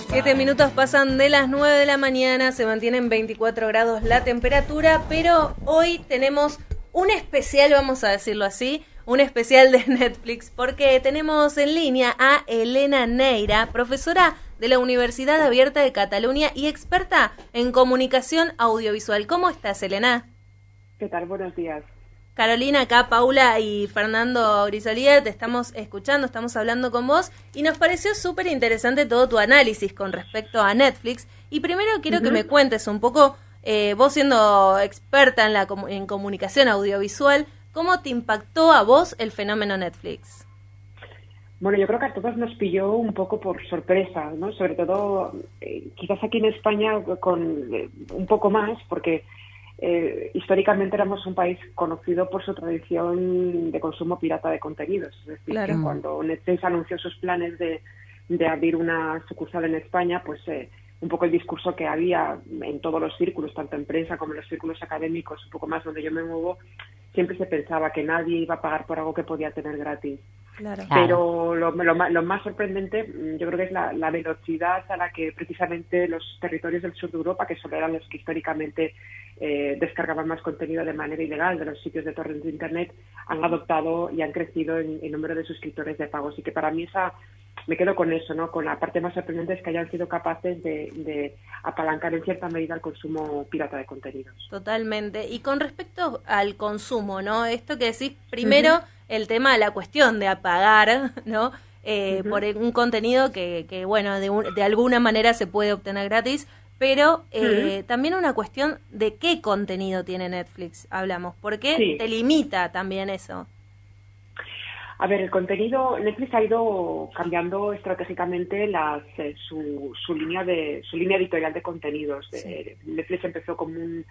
7 minutos pasan de las 9 de la mañana, se mantiene en 24 grados la temperatura, pero hoy tenemos un especial, vamos a decirlo así, un especial de Netflix, porque tenemos en línea a Elena Neira, profesora de la Universidad Abierta de Cataluña y experta en comunicación audiovisual. ¿Cómo estás, Elena? ¿Qué tal? Buenos días. Carolina, acá Paula y Fernando Grisolier, te estamos escuchando, estamos hablando con vos y nos pareció súper interesante todo tu análisis con respecto a Netflix. Y primero quiero que me cuentes un poco, vos siendo experta en comunicación audiovisual, ¿cómo te impactó a vos el fenómeno Netflix? Bueno, yo creo que a todos nos pilló un poco por sorpresa, ¿no? Sobre todo, quizás aquí en España con un poco más, porque históricamente éramos un país conocido por su tradición de consumo pirata de contenidos. Es decir, claro, que cuando Netflix anunció sus planes de abrir una sucursal en España, pues un poco el discurso que había en todos los círculos, tanto en prensa como en los círculos académicos, un poco más donde yo me muevo, siempre se pensaba que nadie iba a pagar por algo que podía tener gratis. Claro. Pero lo más sorprendente, yo creo que es la velocidad a la que precisamente los territorios del sur de Europa, que solo eran los que históricamente descargaban más contenido de manera ilegal de los sitios de torrents de Internet, han adoptado y han crecido en número de suscriptores de pago. Así que para mí me quedo con eso, ¿no? Con la parte más sorprendente es que hayan sido capaces de apalancar en cierta medida el consumo pirata de contenidos. Totalmente. Y con respecto al consumo, ¿no? Esto que decís, primero, el tema de la cuestión de apagar, ¿no? Por un contenido que bueno, de alguna manera se puede obtener gratis, pero también una cuestión de qué contenido tiene Netflix, hablamos, porque te limita también eso. A ver, el contenido, Netflix ha ido cambiando estratégicamente su línea editorial de contenidos. Sí. Netflix empezó como un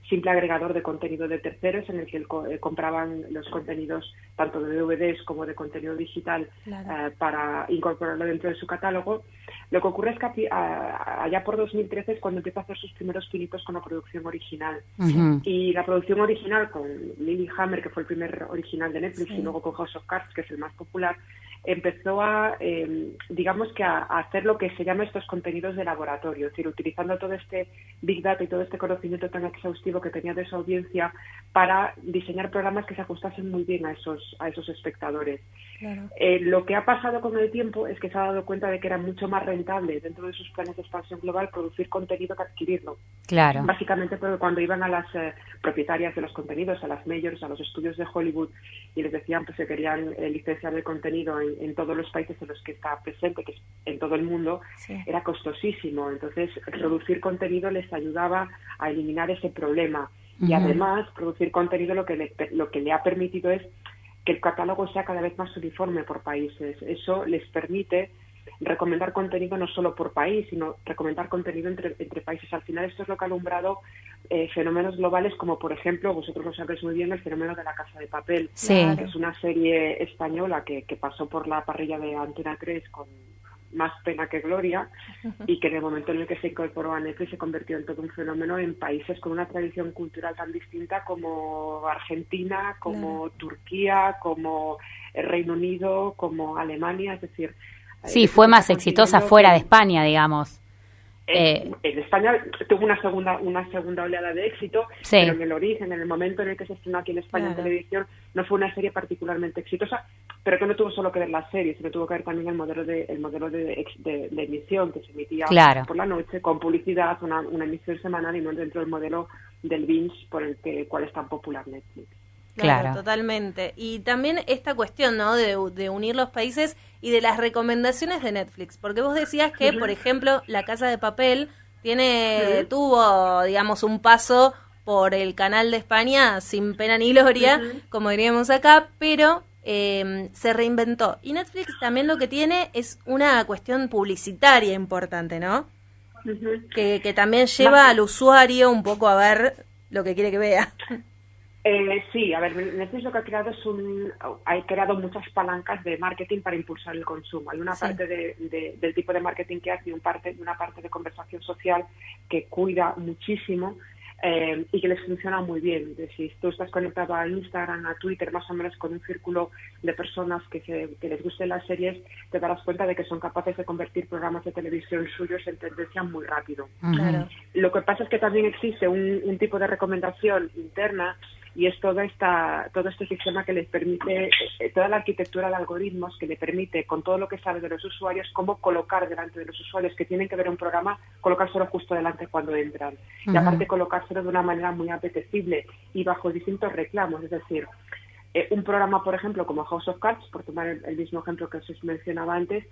simple agregador de contenido de terceros en el que compraban los contenidos tanto de DVDs como de contenido digital, claro, para incorporarlo dentro de su catálogo. Lo que ocurre es que allá por 2013 es cuando empieza a hacer sus primeros pinitos con la producción original. Y la producción original con Lilyhammer, que fue el primer original de Netflix, y luego con House of Cards, que es el más popular, empezó digamos que a hacer lo que se llama estos contenidos de laboratorio, es decir, utilizando todo este Big Data y todo este conocimiento tan exhaustivo que tenía de su audiencia para diseñar programas que se ajustasen muy bien a esos espectadores. Claro. Lo que ha pasado con el tiempo es que se ha dado cuenta de que era mucho más rentable dentro de sus planes de expansión global producir contenido que adquirirlo. Claro. Básicamente porque cuando iban a las propietarias de los contenidos, a las majors, a los estudios de Hollywood, y les decían pues que querían licenciar el contenido en todos los países en los que está presente, que es en todo el mundo, era costosísimo. Entonces, producir contenido les ayudaba a eliminar ese problema. Y además, producir contenido lo que le ha permitido es que el catálogo sea cada vez más uniforme por países. Eso les permite recomendar contenido no solo por país, sino recomendar contenido entre países. Al final esto es lo que ha alumbrado fenómenos globales como, por ejemplo, vosotros lo sabéis muy bien, el fenómeno de La Casa de Papel, que es una serie española que pasó por la parrilla de Antena 3 con más pena que gloria, y que en el momento en el que se incorporó a Netflix se convirtió en todo un fenómeno en países con una tradición cultural tan distinta como Argentina, como Turquía, como el Reino Unido, como Alemania, es decir... Sí, fue más exitosa fuera de España, digamos. En España tuvo una segunda oleada de éxito, pero en el origen, en el momento en el que se estrenó aquí en España en televisión, no fue una serie particularmente exitosa, pero que no tuvo solo que ver la serie, sino tuvo que ver también el modelo de emisión que se emitía por la noche, con publicidad, una emisión semanal y no dentro del modelo del binge por el cual es tan popular Netflix. Claro, totalmente. Y también esta cuestión, ¿no?, de unir los países y de las recomendaciones de Netflix, porque vos decías que, por ejemplo, La Casa de Papel tuvo, digamos, un paso por el canal de España sin pena ni gloria, como diríamos acá, pero se reinventó. Y Netflix también lo que tiene es una cuestión publicitaria importante, ¿no? Que también lleva al usuario un poco a ver lo que quiere que vea. Sí, a ver, Netflix lo que ha creado ha creado muchas palancas de marketing para impulsar el consumo. Hay una parte del tipo de marketing que hace y una parte de conversación social que cuida muchísimo y que les funciona muy bien. Si tú estás conectado a Instagram, a Twitter, más o menos con un círculo de personas que les gusten las series, te darás cuenta de que son capaces de convertir programas de televisión suyos en tendencia muy rápido. Claro. Lo que pasa es que también existe un tipo de recomendación interna, y es todo este sistema que les permite, toda la arquitectura de algoritmos que le permite, con todo lo que sabe de los usuarios, cómo colocar delante de los usuarios que tienen que ver un programa, colocárselo justo delante cuando entran. Y aparte colocárselo de una manera muy apetecible y bajo distintos reclamos. Es decir, un programa, por ejemplo, como House of Cards, por tomar el mismo ejemplo que os mencionaba antes,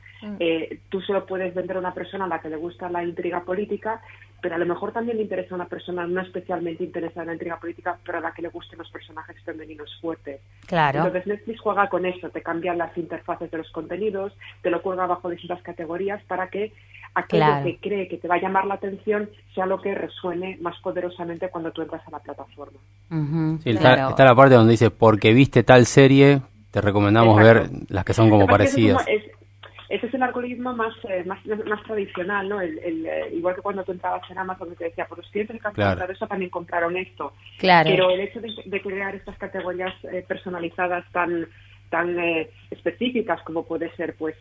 tú solo puedes vender a una persona a la que le gusta la intriga política, pero a lo mejor también le interesa a una persona no especialmente interesada en la intriga política, pero a la que le gusten los personajes femeninos fuertes. Claro. Entonces Netflix juega con eso, te cambian las interfaces de los contenidos, te lo cuelga bajo distintas categorías para que aquello que cree que te va a llamar la atención sea lo que resuene más poderosamente cuando tú entras a la plataforma. Sí, está la parte donde dice, porque viste tal serie, te recomendamos ver las que son como parecidas. Ese es el algoritmo más tradicional, ¿no? Igual que cuando tú entrabas en Amazon y te decía, por los clientes que han comprado eso también compraron esto. Claro. Pero el hecho de crear estas categorías personalizadas tan específicas como puede ser pues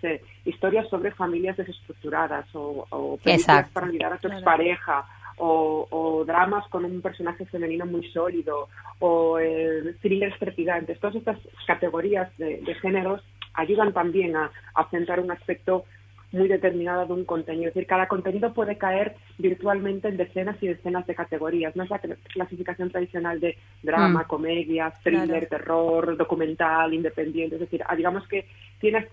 historias sobre familias desestructuradas o películas para olvidar a tu expareja o dramas con un personaje femenino muy sólido o thrillers trepidantes. Todas estas categorías de géneros ayudan también a centrar un aspecto muy determinado de un contenido. Es decir, cada contenido puede caer virtualmente en decenas y decenas de categorías. No es la clasificación tradicional de drama, comedia, thriller, terror, documental, independiente. Es decir, digamos que tiene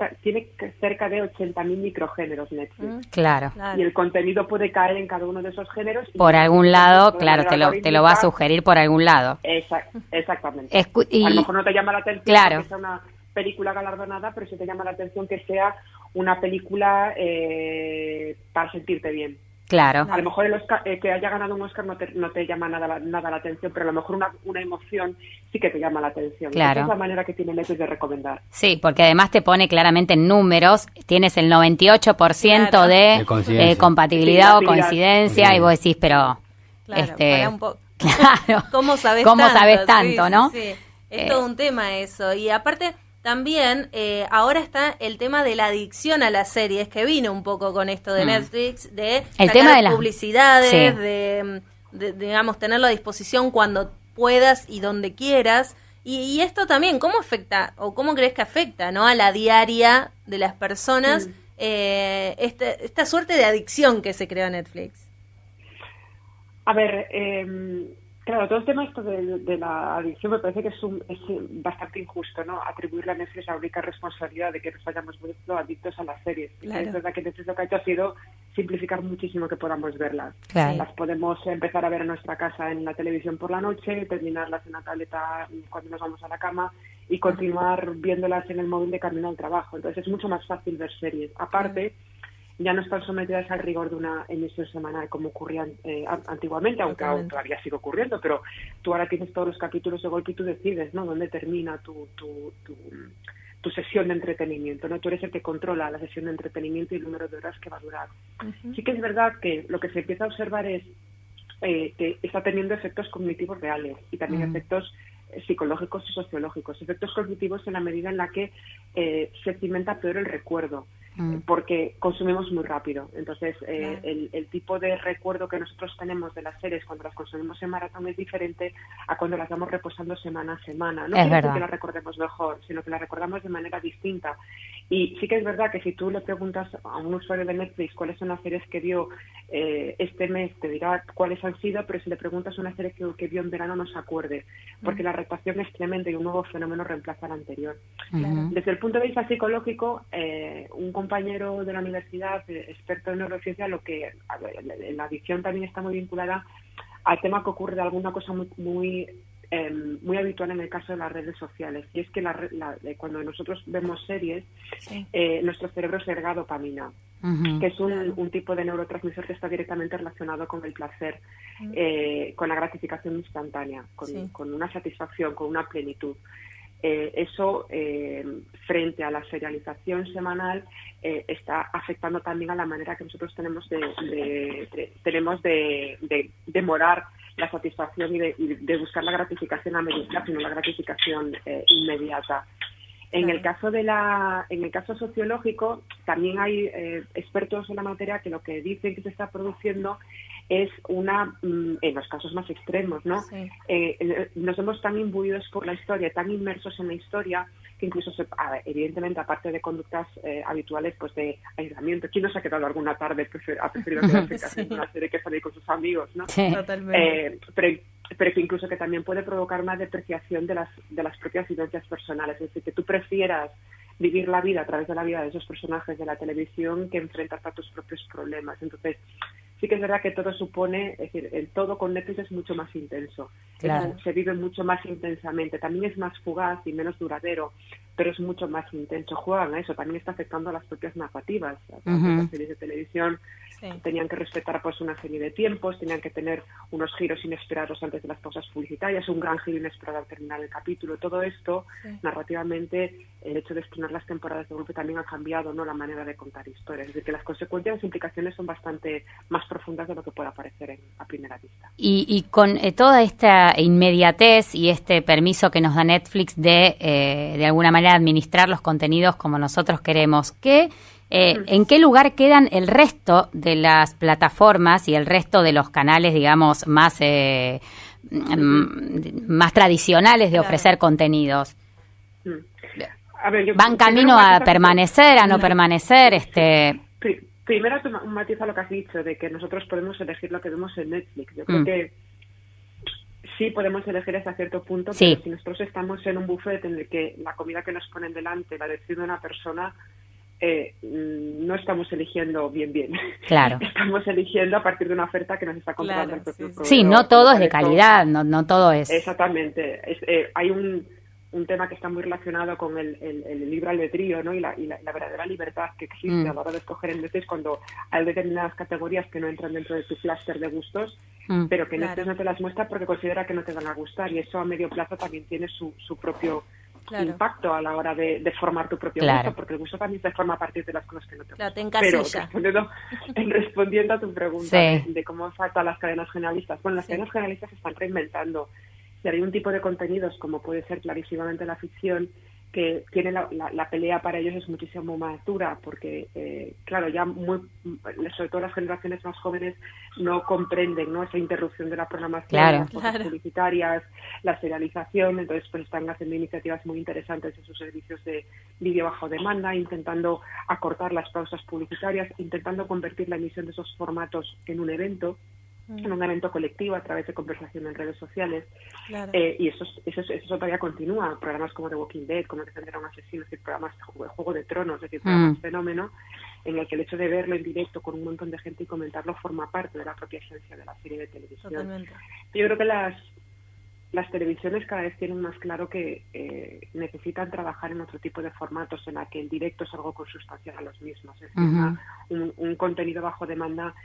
cerca de 80.000 microgéneros Netflix. Claro. Y el contenido puede caer en cada uno de esos géneros. Por algún lado, claro, te lo va a sugerir por algún lado. Exactamente. A lo mejor no te llama la atención que sea una película galardonada, pero sí te llama la atención que sea una película para sentirte bien. Claro. A lo mejor el Oscar, que haya ganado un Oscar no te llama nada la atención, pero a lo mejor una emoción sí que te llama la atención. Claro. Esa es la manera que tiene Netflix de recomendar. Sí, porque además te pone claramente en números, tienes el 98% de compatibilidad o coincidencia, y vos decís, pero... para un poco. Claro. ¿Cómo sabes tanto? ¿No? Sí. Es todo un tema eso. Y aparte... También ahora está el tema de la adicción a las series, que vino un poco con esto de Netflix, de el tema de las publicidades, de digamos, tenerlo a disposición cuando puedas y donde quieras. Y esto también, ¿cómo afecta o cómo crees que afecta, ¿no?, a la diaria de las personas esta suerte de adicción que se creó en Netflix? A ver, claro, todo el tema esto de la adicción me parece que es bastante injusto, ¿no? Atribuirle a Netflix la única responsabilidad de que nos hayamos vuelto adictos a las series. Claro. Es verdad que Netflix lo que ha hecho ha sido simplificar muchísimo que podamos verlas. Claro. Las podemos empezar a ver en nuestra casa en la televisión por la noche, terminarlas en la tableta cuando nos vamos a la cama y continuar viéndolas en el móvil de camino al trabajo. Entonces es mucho más fácil ver series. Aparte, ya no están sometidas al rigor de una emisión semanal como ocurría antiguamente, aunque aún todavía sigue ocurriendo, pero tú ahora tienes todos los capítulos de golpe y tú decides, ¿no?, dónde termina tu sesión de entretenimiento, ¿no? Tú eres el que controla la sesión de entretenimiento y el número de horas que va a durar. Sí que es verdad que lo que se empieza a observar es que está teniendo efectos cognitivos reales y también efectos psicológicos y sociológicos. Efectos cognitivos en la medida en la que se cimenta peor el recuerdo, porque consumimos muy rápido. Entonces, el tipo de recuerdo que nosotros tenemos de las series cuando las consumimos en maratón es diferente a cuando las vamos reposando semana a semana. No quiere decir que las recordemos mejor, sino que las recordamos de manera distinta. Y sí que es verdad que si tú le preguntas a un usuario de Netflix cuáles son las series que vio este mes, te dirá cuáles han sido, pero si le preguntas una serie que vio en verano no se acuerde, porque la rotación es tremenda y un nuevo fenómeno reemplaza al anterior. Desde el punto de vista psicológico, un compañero de la universidad, experto en neurociencia, la adicción también está muy vinculada al tema que ocurre de alguna cosa muy habitual en el caso de las redes sociales, y es que cuando nosotros vemos series, nuestro cerebro segrega dopamina, que es un tipo de neurotransmisor que está directamente relacionado con el placer, con la gratificación instantánea, con una satisfacción, con una plenitud. eso, frente a la serialización semanal, está afectando también a la manera que nosotros tenemos de demorar la satisfacción y de buscar la gratificación a medio plazo, sino la gratificación inmediata. En el caso sociológico, también hay expertos en la materia que lo que dicen que se está produciendo es en los casos más extremos, ¿no? Sí. Nos hemos tan imbuidos por la historia, tan inmersos en la historia, que incluso, evidentemente, aparte de conductas habituales, pues de aislamiento. ¿Quién no se ha quedado alguna tarde ha preferido quedarse en casa en una serie que salir con sus amigos, ¿no? Sí. Totalmente. Pero que incluso que también puede provocar una depreciación de las propias vivencias personales. Es decir, que tú prefieras vivir la vida a través de la vida de esos personajes de la televisión que enfrentarte a tus propios problemas. Entonces, sí que es verdad que todo supone, es decir, el todo con Netflix es mucho más intenso. Claro. Se vive mucho más intensamente. También es más fugaz y menos duradero, pero es mucho más intenso. Juegan a eso. También está afectando a las propias narrativas. Las series de televisión tenían que respetar pues una serie de tiempos, tenían que tener unos giros inesperados antes de las pausas publicitarias, un gran giro inesperado al terminar el capítulo. Todo esto, narrativamente, el hecho de estrenar las temporadas de golpe también ha cambiado, ¿no?, la manera de contar historias. Es decir, que las consecuencias, las implicaciones son bastante más profundas de lo que pueda parecer a primera vista. Y con toda esta inmediatez y este permiso que nos da Netflix de alguna manera administrar los contenidos como nosotros queremos, ¿en qué lugar quedan el resto de las plataformas y el resto de los canales, digamos, más tradicionales de ofrecer contenidos? A ver, ¿Van camino a permanecer, a no permanecer? Primero, un matiz a lo que has dicho, de que nosotros podemos elegir lo que vemos en Netflix. Yo creo que sí podemos elegir hasta cierto punto, pero si nosotros estamos en un buffet en el que la comida que nos ponen delante la decide una persona, no estamos eligiendo bien. Claro. Estamos eligiendo a partir de una oferta que nos está controlando el propio proveedor. Sí, no todo es de calidad, no todo es. Exactamente. Hay un tema que está muy relacionado con el libre albedrío, ¿no? y la verdadera libertad que existe a la hora de escoger en Netflix cuando hay determinadas categorías que no entran dentro de tu clúster de gustos, pero que Netflix no te las muestra porque considera que no te van a gustar, y eso a medio plazo también tiene su propio impacto a la hora de formar tu propio gusto, porque el gusto también se forma a partir de las cosas que no te gustan. Te encasilla. Pero respondiendo a tu pregunta de cómo faltan las cadenas generalistas, bueno, las cadenas generalistas se están reinventando. Y hay un tipo de contenidos, como puede ser clarísimamente la ficción, que tiene la pelea para ellos es muchísimo más dura, porque, claro, ya sobre todo las generaciones más jóvenes no comprenden, ¿no?, esa interrupción de la programación, las cosas publicitarias, la serialización. Entonces pues están haciendo iniciativas muy interesantes en sus servicios de vídeo bajo demanda, intentando acortar las pausas publicitarias, intentando convertir la emisión de esos formatos en un evento colectivo a través de conversación en redes sociales. Y eso todavía continúa. Programas como The Walking Dead, como Defender a un asesino, es decir, programas de Juego de Tronos, es decir, programas fenómeno, en el que el hecho de verlo en directo con un montón de gente y comentarlo forma parte de la propia esencia de la serie de televisión. Totalmente. Yo creo que las televisiones cada vez tienen más claro que necesitan trabajar en otro tipo de formatos en la que el directo es algo consustancial a los mismos. Es decir, un contenido bajo demanda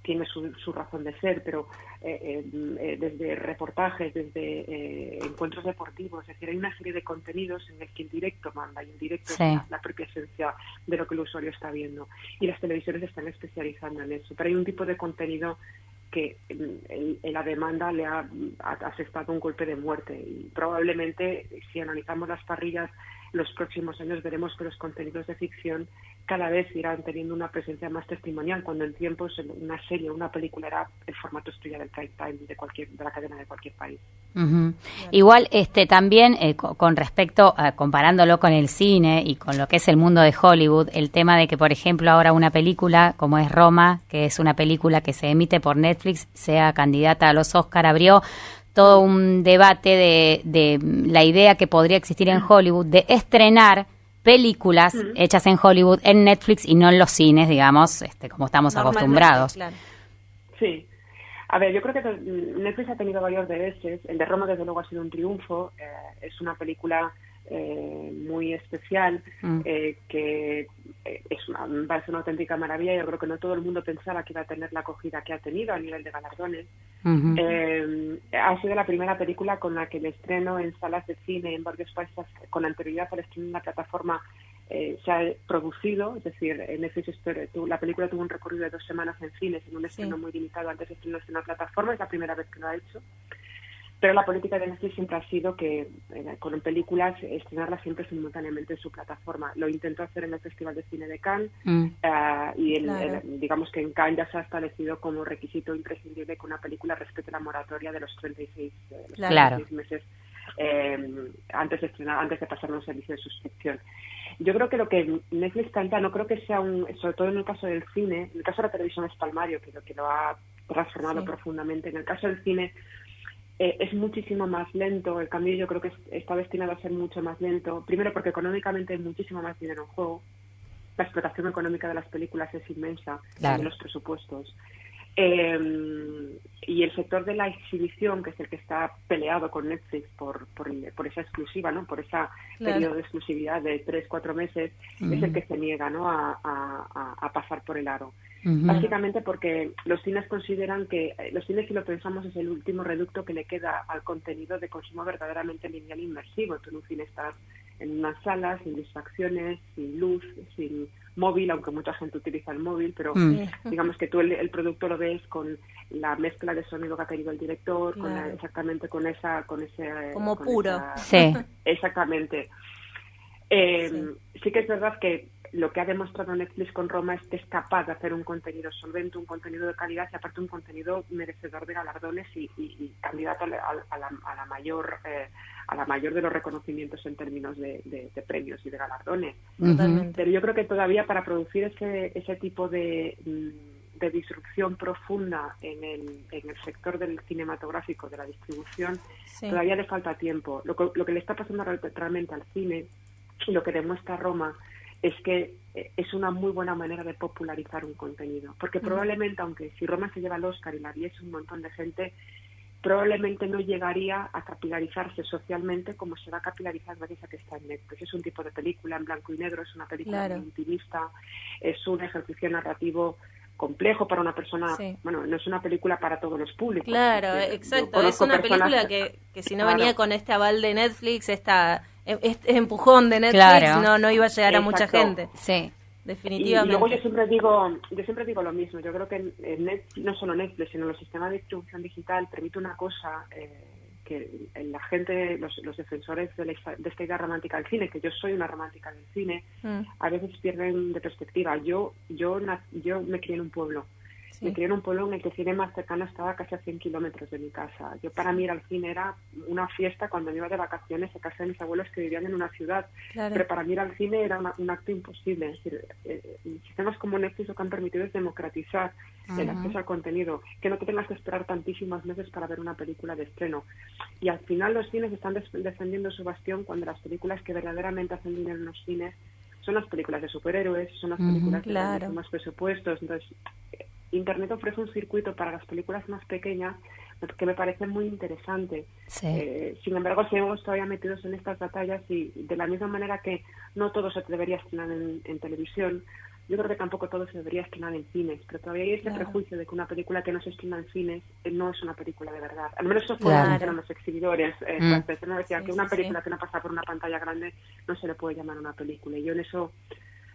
tiene su razón de ser, pero desde reportajes, desde encuentros deportivos, es decir, hay una serie de contenidos en el que el directo manda, y el directo es la propia esencia de lo que el usuario está viendo. Y las televisiones están especializando en eso. Pero hay un tipo de contenido que la demanda le ha asestado un golpe de muerte, y probablemente, si analizamos las parrillas los próximos años, veremos que los contenidos de ficción cada vez irán teniendo una presencia más testimonial, cuando en tiempos una serie o una película era el formato estrella del prime time de la cadena de cualquier país. Igual también con respecto a, comparándolo con el cine y con lo que es el mundo de Hollywood, el tema de que, por ejemplo, ahora una película como es Roma, que es una película que se emite por Netflix, sea candidata a los Oscar, abrió todo un debate de la idea que podría existir en Hollywood de estrenar películas hechas en Hollywood en Netflix y no en los cines, digamos, como estamos acostumbrados. Claro. Sí. A ver, yo creo que Netflix ha tenido varios reveses. El de Roma, desde luego, ha sido un triunfo. Es una película muy especial, que me parece una auténtica maravilla. Yo creo que no todo el mundo pensaba que iba a tener la acogida que ha tenido a nivel de galardones. Ha sido la primera película con la que el estreno en salas de cine en varios países con anterioridad al estreno en la plataforma se ha producido, es decir, Netflix la película tuvo un recorrido de 2 semanas en cines, en un estreno muy limitado antes de estrenarse en la plataforma, es la primera vez que lo ha hecho. Pero la política de Netflix siempre ha sido que con películas estrenarlas siempre simultáneamente en su plataforma. Lo intentó hacer en el Festival de Cine de Cannes y digamos que en Cannes ya se ha establecido como requisito imprescindible que una película respete la moratoria de los 36 meses antes de pasar a un servicio de suscripción. Yo creo que lo que Netflix plantea, no creo que sea sobre todo en el caso del cine, en el caso de la televisión es palmario, que lo ha transformado profundamente. En el caso del cine es muchísimo más lento, el cambio yo creo que está destinado a ser mucho más lento, primero porque económicamente hay muchísimo más dinero en juego, la explotación económica de las películas es inmensa, de los presupuestos, y el sector de la exhibición, que es el que está peleado con Netflix por esa exclusiva, ¿no? Por ese periodo de exclusividad de 3-4 meses, es el que se niega, ¿no? a pasar por el aro. Básicamente porque los cines consideran que los cines, si lo pensamos, es el último reducto que le queda al contenido de consumo verdaderamente lineal e inmersivo. Tú en un cine estás en una sala, sin distracciones, sin luz, sin móvil, aunque mucha gente utiliza el móvil, pero digamos que tú el producto lo ves con la mezcla de sonido que ha querido el director, exactamente con ese... Como puro. Exactamente. Sí que es verdad que lo que ha demostrado Netflix con Roma es que es capaz de hacer un contenido solvente, un contenido de calidad y aparte un contenido merecedor de galardones y candidato a la mayor de los reconocimientos en términos de premios y de galardones. Pero yo creo que todavía para producir ese tipo de disrupción profunda en el sector del cinematográfico, de la distribución, todavía le falta tiempo. Lo que le está pasando realmente al cine y lo que demuestra Roma es que es una muy buena manera de popularizar un contenido, porque probablemente, aunque si Roma se lleva el Oscar y la viese un montón de gente, probablemente no llegaría a capilarizarse socialmente como se va a capilarizar gracias a que está en Netflix. Es un tipo de película en blanco y negro, es una película muy intimista, es un ejercicio narrativo complejo para una persona, bueno, no es una película para todos los públicos. Claro, exacto, es una película que si no venía con este aval de Netflix, este empujón de Netflix, no iba a llegar a mucha gente. Sí, definitivamente. Y luego yo siempre digo lo mismo. Yo creo que no solo Netflix, sino los sistemas de distribución digital permite una cosa que la gente, los defensores de esta idea romántica del cine, que yo soy una romántica del cine, a veces pierden de perspectiva. Yo me crié en un pueblo. Me crié en un pueblo en el que el cine más cercano estaba casi a 100 kilómetros de mi casa. Yo, para mí, ir al cine era una fiesta cuando me iba de vacaciones a casa de mis abuelos que vivían en una ciudad. Pero para mí ir al cine era un acto imposible. Es decir, sistemas como Netflix lo que han permitido es democratizar el acceso al contenido, que no te tengas que esperar tantísimos meses para ver una película de estreno. Y al final los cines están defendiendo su bastión cuando las películas que verdaderamente hacen dinero en los cines son las películas de superhéroes, son las películas que tienen más presupuestos. Entonces, Internet ofrece un circuito para las películas más pequeñas que me parece muy interesante. Sin embargo, seguimos todavía metidos en estas batallas y de la misma manera que no todo se debería estrenar en televisión, yo creo que tampoco todo se debería estrenar en cines, pero todavía hay ese prejuicio de que una película que no se estrena en cines no es una película de verdad. Al menos eso fue lo que dijeron los exhibidores. No decía que una película que no pasa por una pantalla grande no se le puede llamar una película. Y yo en eso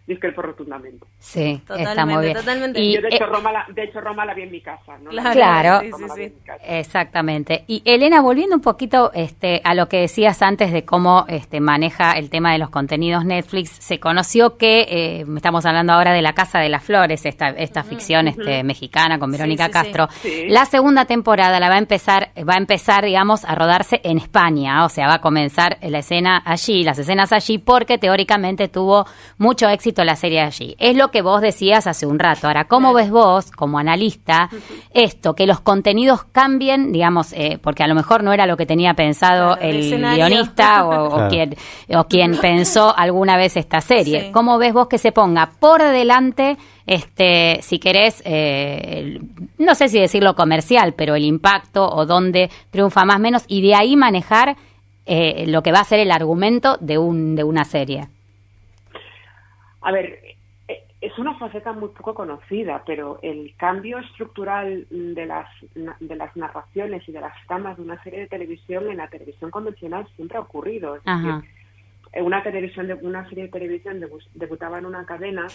discrepo rotundamente. Sí, está muy bien. Totalmente. Y yo, de hecho, Roma la vi en mi casa, ¿no? Claro, exactamente. Y Elena, volviendo un poquito a lo que decías antes de cómo maneja el tema de los contenidos Netflix, se conoció que, estamos hablando ahora de La Casa de las Flores, esta ficción mexicana con Verónica Castro, la segunda temporada va a empezar, digamos, a rodarse en España, o sea, va a comenzar las escenas allí, porque teóricamente tuvo mucho éxito la serie allí. Es lo que vos decías hace un rato. Ahora, ¿cómo ves vos, como analista, esto, que los contenidos cambien, digamos, porque a lo mejor no era lo que tenía pensado el guionista o quien pensó alguna vez esta serie? ¿Cómo ves vos que se ponga por delante, si querés, no sé si decirlo comercial, pero el impacto o dónde triunfa más o menos, y de ahí manejar lo que va a ser el argumento de una serie? A ver, es una faceta muy poco conocida, pero el cambio estructural de las narraciones y de las tramas de una serie de televisión en la televisión convencional siempre ha ocurrido. Es decir, una serie de televisión debutaba en una cadena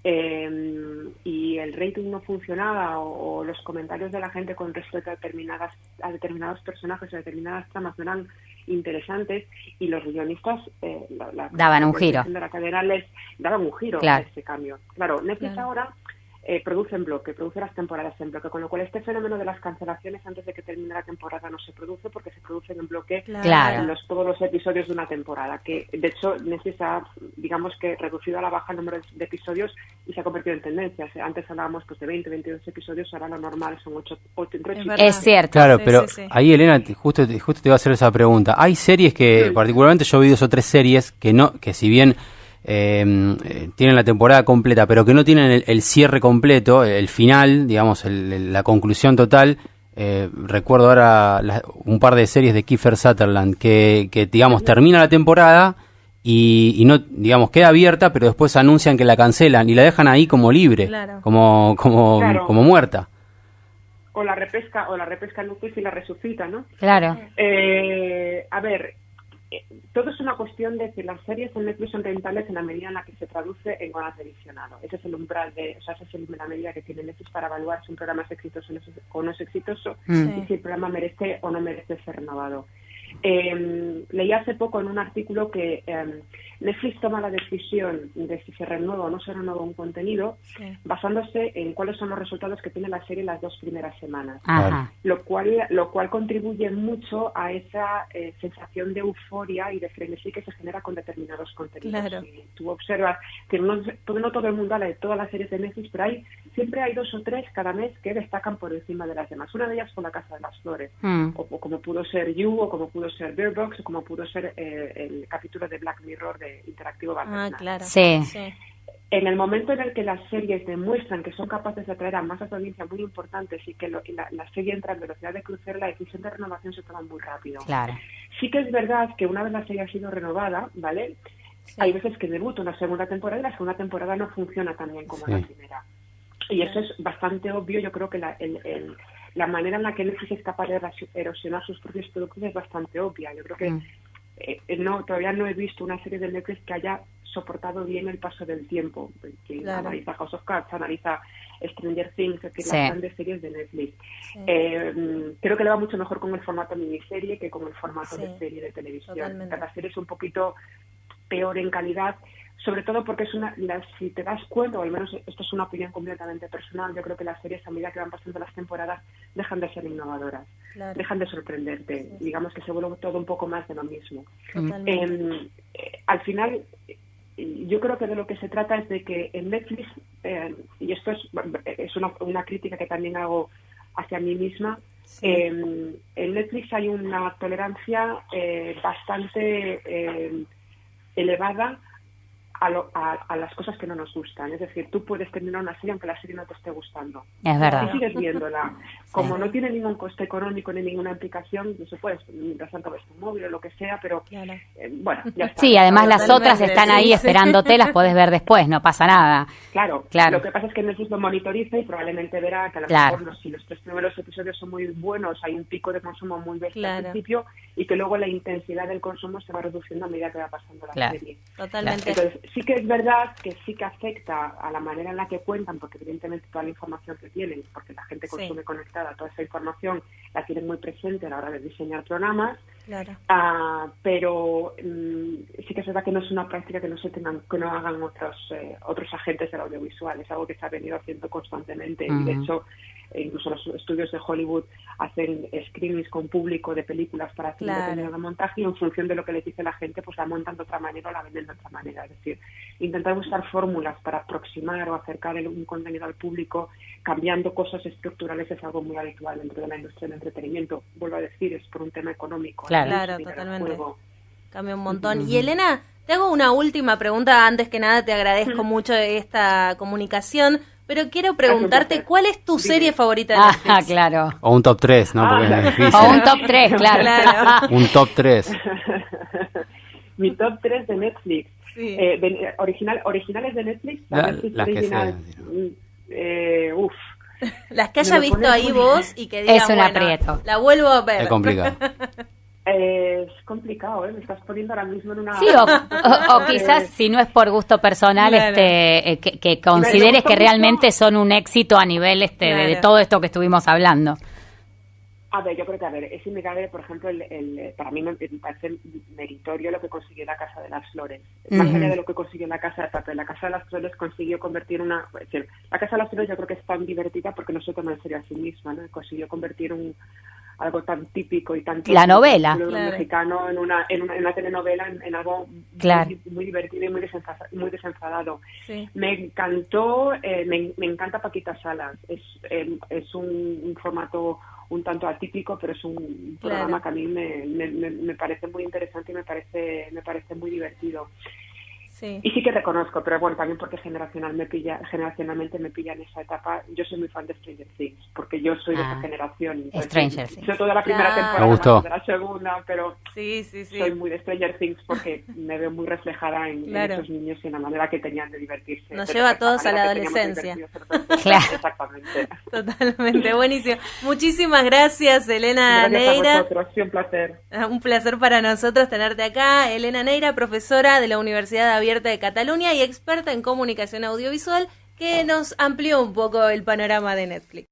y el rating no funcionaba o los comentarios de la gente con respecto a determinados personajes o determinadas tramas no eran interesantes y los guionistas daban un giro de la cadena les daban un giro a ese cambio. Claro, Netflix ahora produce en bloque, produce las temporadas en bloque, con lo cual este fenómeno de las cancelaciones antes de que termine la temporada no se produce porque se producen en bloque todos los episodios de una temporada, que de hecho Netflix ha, digamos que, reducido a la baja el número de episodios y se ha convertido en tendencia. Antes hablábamos pues de 20, 22 episodios, ahora lo normal son 8 Es cierto. Claro, pero ahí, Elena, justo te iba a hacer esa pregunta. Hay series que, particularmente yo vi 2 o 3 series que si bien tienen la temporada completa, pero que no tienen el cierre completo, el final, digamos, la conclusión total. Recuerdo ahora un par de series de Kiefer Sutherland que digamos, termina la temporada y no, digamos, queda abierta, pero después anuncian que la cancelan y la dejan ahí como libre, como muerta. O la repesca Netflix y la resucita, ¿no? Claro. A ver, todo es una cuestión de que las series en Netflix son rentables en la medida en la que se traduce en horas de visionado. Ese es el umbral esa es la medida que tiene Netflix para evaluar si un programa es exitoso o no es exitoso y si el programa merece o no merece ser renovado. Leí hace poco en un artículo que Netflix toma la decisión de si se renueva o no se renueva un contenido basándose en cuáles son los resultados que tiene la serie en las 2 primeras semanas. Lo cual contribuye mucho a esa sensación de euforia y de frenesí que se genera con determinados contenidos. Si tú observas que no todo el mundo habla de todas las series de Netflix, pero siempre hay 2 o 3 cada mes que destacan por encima de las demás. Una de ellas fue La Casa de las Flores, o como pudo ser You, o como pudo ser Bird Box, o como pudo ser el capítulo de Black Mirror de Interactivo Bandersnatch. Sí. En el momento en el que las series demuestran que son capaces de atraer a masas de audiencia muy importantes y que la serie entra en velocidad de crucero, la decisión de renovación se toma muy rápido. Sí que es verdad que una vez la serie ha sido renovada, ¿vale? Hay veces que debuta una segunda temporada y la segunda temporada no funciona tan bien como la primera. Y eso es bastante obvio. Yo creo que la manera en la que Netflix es capaz de erosionar sus propios productos es bastante obvia. Yo creo que todavía no he visto una serie de Netflix que haya soportado bien el paso del tiempo. Que analiza House of Cards, analiza Stranger Things, que las grandes series de Netflix. Creo que le va mucho mejor con el formato miniserie que con el formato de serie de televisión. Cada serie es un poquito peor en calidad, sobre todo porque si te das cuenta, o al menos esto es una opinión completamente personal, yo creo que las series a medida que van pasando las temporadas dejan de ser innovadoras, dejan de sorprenderte, digamos que se vuelve todo un poco más de lo mismo. Al final, yo creo que de lo que se trata es de que en Netflix, y esto es una crítica que también hago hacia mí misma, en Netflix hay una tolerancia bastante elevada a las cosas que no nos gustan. Es decir, tú puedes terminar una serie aunque la serie no te esté gustando. Es verdad. Y sigues viéndola. Como no tiene ningún coste económico ni ninguna implicación, no se puede, mientras tanto ves tu móvil o lo que sea, pero bueno, ya está. Sí, además las otras están ahí esperándote, las podés ver después, no pasa nada. Claro. Lo que pasa es que Netflix lo monitoriza y probablemente verá que a lo mejor si los 3 primeros episodios son muy buenos, hay un pico de consumo muy bestia al principio y que luego la intensidad del consumo se va reduciendo a medida que va pasando la serie. Totalmente. Entonces, sí que es verdad que sí que afecta a la manera en la que cuentan, porque evidentemente toda la información que tienen, porque la gente consume conectada, toda esa información la tienen muy presente a la hora de diseñar programas, pero sí que es verdad que no es una práctica que no hagan otros agentes del audiovisual, es algo que se ha venido haciendo constantemente y de hecho incluso los estudios de Hollywood hacen screenings con público de películas para hacer un determinado montaje y en función de lo que les dice la gente pues la montan de otra manera o la venden de otra manera. Es decir, intentar buscar fórmulas para aproximar o acercar un contenido al público cambiando cosas estructurales es algo muy habitual dentro de la industria del entretenimiento. Vuelvo a decir, es por un tema económico. Claro, totalmente. Cambia un montón. Y Elena, te hago una última pregunta. Antes que nada te agradezco mucho esta comunicación. Pero quiero preguntarte, ¿cuál es tu serie favorita de Netflix? Claro. O un top 3, ¿no? Porque es difícil. O un top 3, claro. Un top 3. Mi top 3 de Netflix. Sí. Originales de Netflix, Las que original, Las que Me haya lo visto pones ahí muy vos y que digas, Es un bueno, aprieto. la vuelvo a ver. es complicado. es complicado, me estás poniendo ahora mismo en una... Sí, o quizás, si no es por gusto personal, Claro. que consideres gusta que mucho- realmente son un éxito a nivel de Claro. todo esto que estuvimos hablando. A ver, yo creo que, es innegable, por ejemplo, para mí me parece meritorio lo que consiguió la Casa de las Flores. Más Ujú. allá de lo que consiguió la Casa de Papel, la Casa de las Flores consiguió convertir es decir, la Casa de las Flores yo creo que es tan divertida porque no se toma en serio a sí misma, ¿no? Consiguió convertir algo tan típico y tan... La novela. Claro. Mexicano en una telenovela, en algo Claro. muy divertido y muy desenfadado. Sí. Me encantó, me encanta Paquita Salas. Es un formato un tanto atípico, pero es un programa que a mí me parece muy interesante y me parece muy divertido. Sí. Y sí que reconozco, pero bueno, también porque generacionalmente me pilla en esa etapa. Yo soy muy fan de Stranger Things, porque yo soy de esa generación. Entonces, Stranger Things. sobre todo de la primera Claro. temporada, Me gustó. más de la segunda, pero Sí. soy muy de Stranger Things porque me veo muy reflejada en Claro. esos niños y en la manera que tenían de divertirse. Nos de lleva a esa todos a la manera que teníamos de adolescencia. divertirnos. Claro. Exactamente. Totalmente, buenísimo. Muchísimas gracias, Elena Gracias a Neira. vosotros, sí, un placer. Un placer para nosotros tenerte acá. Elena Neira, profesora de la Universidad Abierta de Cataluña y experta en comunicación audiovisual, que nos amplió un poco el panorama de Netflix.